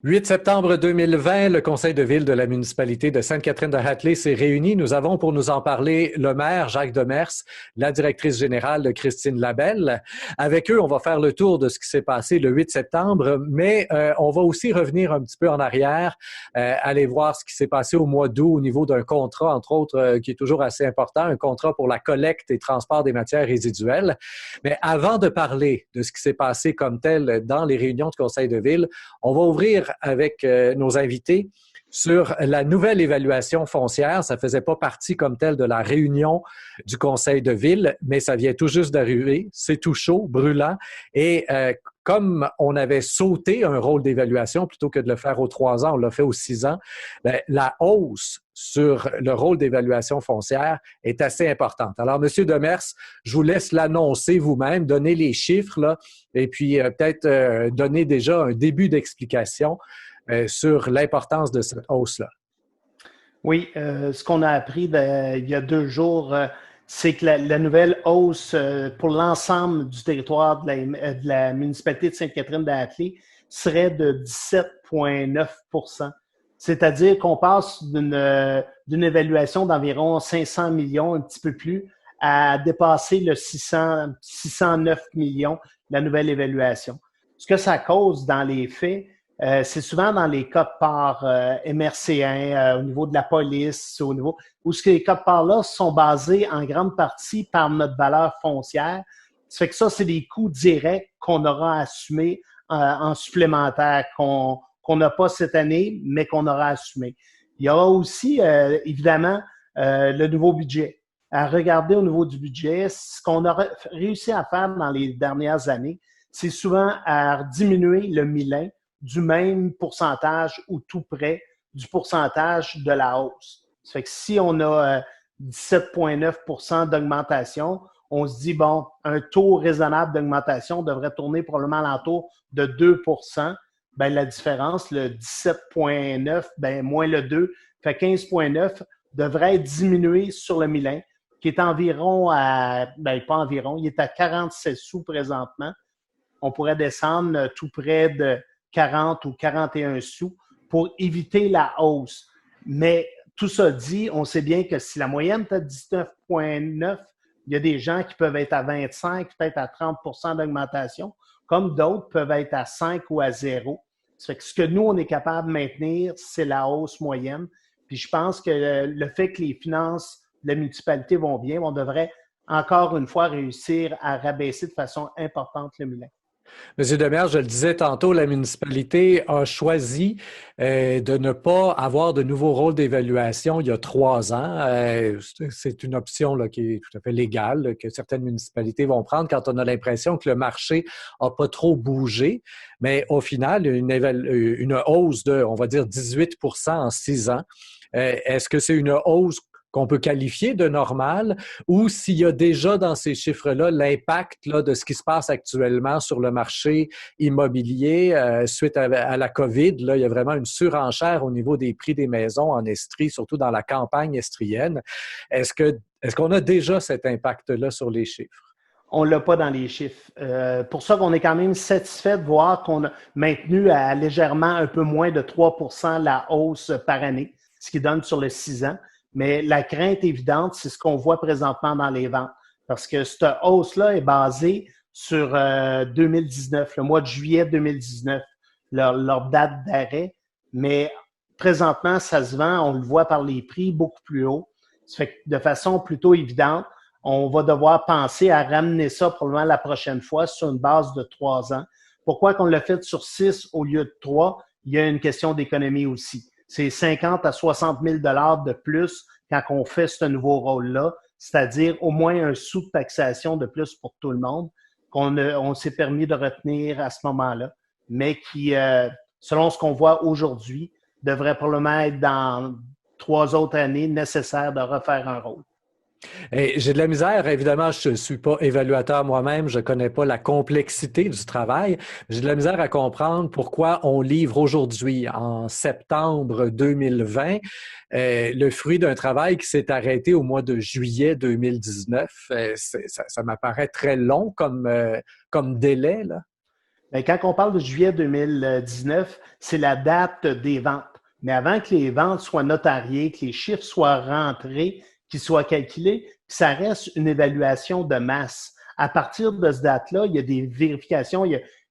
8 septembre 2020, le conseil de ville de la municipalité de Sainte-Catherine-de-Hatley s'est réuni. Nous avons pour nous en parler le maire Jacques Demers, la directrice générale Christine Labelle. Avec eux, on va faire le tour de ce qui s'est passé le 8 septembre, mais on va aussi revenir un petit peu en arrière, aller voir ce qui s'est passé au mois d'août au niveau d'un contrat, entre autres, qui est toujours assez important, un contrat pour la collecte et transport des matières résiduelles. Mais avant de parler de ce qui s'est passé comme tel dans les réunions de conseil de ville, on va ouvrir avec nos invités sur la nouvelle évaluation foncière. Ça faisait pas partie comme tel de la réunion du conseil de ville, mais ça vient tout juste d'arriver. C'est tout chaud, brûlant. Et comme on avait sauté un rôle d'évaluation plutôt que de le faire aux 3 ans, on l'a fait aux 6 ans, bien, la hausse sur le rôle d'évaluation foncière est assez importante. Alors, Monsieur Demers, je vous laisse l'annoncer vous-même, donner les chiffres, là, et puis peut-être donner déjà un début d'explication sur l'importance de cette hausse-là. Oui, ce qu'on a appris il y a 2 jours, c'est que la nouvelle hausse pour l'ensemble du territoire de la municipalité de Sainte-Catherine-de-Hatley serait de 17,9 %. C'est-à-dire qu'on passe d'une évaluation d'environ 500 millions, un petit peu plus, à dépasser le 609 millions, la nouvelle évaluation. Ce que ça cause dans les faits, c'est souvent dans les cas de part MRC1, au niveau de la police, au niveau où les cas de part-là sont basés en grande partie par notre valeur foncière. Ça fait que ça, c'est des coûts directs qu'on aura assumés en supplémentaire, qu'on n'a pas cette année, mais qu'on aura assumé. Il y aura aussi, évidemment, le nouveau budget. À regarder au niveau du budget, ce qu'on a réussi à faire dans les dernières années, c'est souvent à diminuer le milin du même pourcentage ou tout près du pourcentage de la hausse. Ça fait que si on a 17,9 % d'augmentation, on se dit, bon, un taux raisonnable d'augmentation devrait tourner probablement à l'entour de 2 %. Ben, la différence, le 17,9, ben, moins le 2, fait 15,9, devrait être diminué sur le milin, qui est environ pas environ, il est à 47 sous présentement. On pourrait descendre tout près de 40 ou 41 sous pour éviter la hausse. Mais tout ça dit, on sait bien que si la moyenne est à 19,9, il y a des gens qui peuvent être à 25, peut-être à 30 % d'augmentation, comme d'autres peuvent être à 5 ou à 0. Ça fait que ce que nous, on est capable de maintenir, c'est la hausse moyenne. Puis je pense que le fait que les finances de la municipalité vont bien, on devrait encore une fois réussir à rabaisser de façon importante le milin. Monsieur Demers, je le disais tantôt, la municipalité a choisi de ne pas avoir de nouveau rôle d'évaluation il y a 3 ans. C'est une option là, qui est tout à fait légale, là, que certaines municipalités vont prendre quand on a l'impression que le marché n'a pas trop bougé. Mais au final, une hausse de, on va dire, 18 % en 6 ans. Est-ce que c'est une hausse qu'on peut qualifier de normal, ou s'il y a déjà dans ces chiffres-là l'impact là, de ce qui se passe actuellement sur le marché immobilier suite à la COVID. Là, il y a vraiment une surenchère au niveau des prix des maisons en Estrie, surtout dans la campagne estrienne. Est-ce qu'on a déjà cet impact-là sur les chiffres? On ne l'a pas dans les chiffres. Pour ça qu'on est quand même satisfait de voir qu'on a maintenu à légèrement un peu moins de 3 % la hausse par année, ce qui donne sur le 6 ans. Mais la crainte évidente, c'est ce qu'on voit présentement dans les ventes. Parce que cette hausse-là est basée sur 2019, le mois de juillet 2019, leur date d'arrêt. Mais présentement, ça se vend, on le voit par les prix, beaucoup plus haut. Ça fait que de façon plutôt évidente, on va devoir penser à ramener ça probablement la prochaine fois sur une base de 3 ans. Pourquoi qu'on l'a fait sur 6 au lieu de 3? Il y a une question d'économie aussi. C'est 50 à 60 000 $ de plus quand on fait ce nouveau rôle-là, c'est-à-dire au moins un sous de taxation de plus pour tout le monde qu'on s'est permis de retenir à ce moment-là, mais qui, selon ce qu'on voit aujourd'hui, devrait probablement être dans 3 autres années nécessaires de refaire un rôle. Et j'ai de la misère, évidemment, je ne suis pas évaluateur moi-même, je ne connais pas la complexité du travail. J'ai de la misère à comprendre pourquoi on livre aujourd'hui, en septembre 2020, le fruit d'un travail qui s'est arrêté au mois de juillet 2019. Ça m'apparaît très long comme délai, là. Bien, quand on parle de juillet 2019, c'est la date des ventes. Mais avant que les ventes soient notariées, que les chiffres soient rentrés, qu'ils soient calculés, ça reste une évaluation de masse. À partir de cette date-là, il y a des vérifications.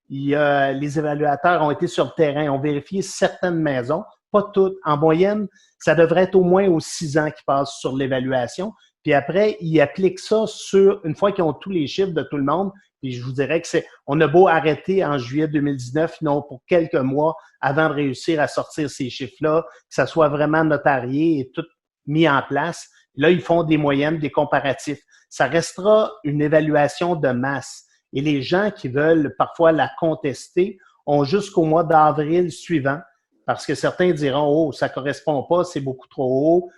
Les évaluateurs ont été sur le terrain, ont vérifié certaines maisons, pas toutes. En moyenne, ça devrait être au moins aux 6 ans qu'ils passent sur l'évaluation. Puis après, ils appliquent ça une fois qu'ils ont tous les chiffres de tout le monde. Puis je vous dirais que on a beau arrêter en juillet 2019, non, pour quelques mois avant de réussir à sortir ces chiffres-là, que ça soit vraiment notarié et tout mis en place. Là, ils font des moyennes, des comparatifs. Ça restera une évaluation de masse. Et les gens qui veulent parfois la contester ont jusqu'au mois d'avril suivant, parce que certains diront, oh, ça correspond pas, c'est beaucoup trop haut.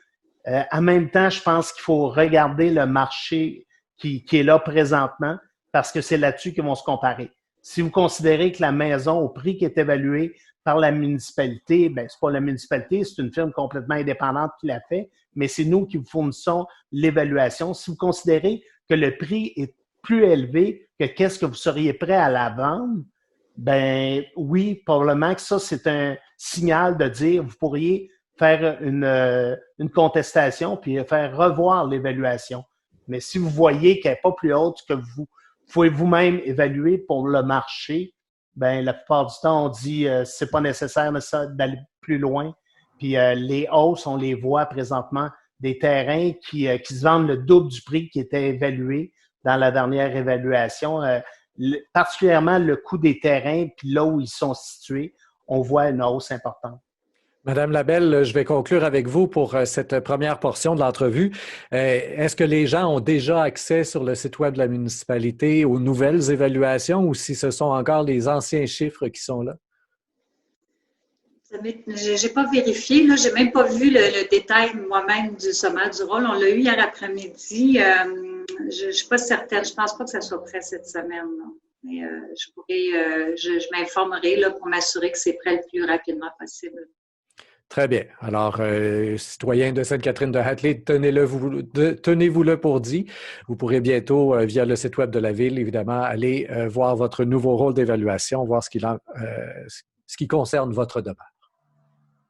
En même temps, je pense qu'il faut regarder le marché qui est là présentement, parce que c'est là-dessus qu'ils vont se comparer. Si vous considérez que la maison, au prix qui est évalué par la municipalité, ben c'est pas la municipalité, c'est une firme complètement indépendante qui l'a fait, mais c'est nous qui vous fournissons l'évaluation. Si vous considérez que le prix est plus élevé que qu'est-ce que vous seriez prêt à la vendre, ben oui, probablement que ça, c'est un signal de dire vous pourriez faire une contestation puis faire revoir l'évaluation. Mais si vous voyez qu'elle n'est pas plus haute que vous pouvez vous-même évaluer pour le marché, ben la plupart du temps, on dit c'est pas nécessaire d'aller plus loin. Puis les hausses, on les voit présentement, des terrains qui se vendent le double du prix qui était évalué dans la dernière évaluation. Particulièrement le coût des terrains, puis là où ils sont situés, on voit une hausse importante. Madame Labelle, je vais conclure avec vous pour cette première portion de l'entrevue. Est-ce que les gens ont déjà accès sur le site web de la municipalité aux nouvelles évaluations ou si ce sont encore les anciens chiffres qui sont là? Je n'ai pas vérifié, là, j'ai même pas vu le détail moi-même du sommaire du rôle. On l'a eu hier après-midi. Je ne suis pas certaine. Je ne pense pas que ça soit prêt cette semaine. Là. Mais je m'informerai là, pour m'assurer que c'est prêt le plus rapidement possible. Très bien. Alors, citoyens de Sainte-Catherine-de-Hatley, tenez-vous-le pour dit. Vous pourrez bientôt, via le site web de la Ville, évidemment, aller voir votre nouveau rôle d'évaluation, voir ce qui concerne votre demande.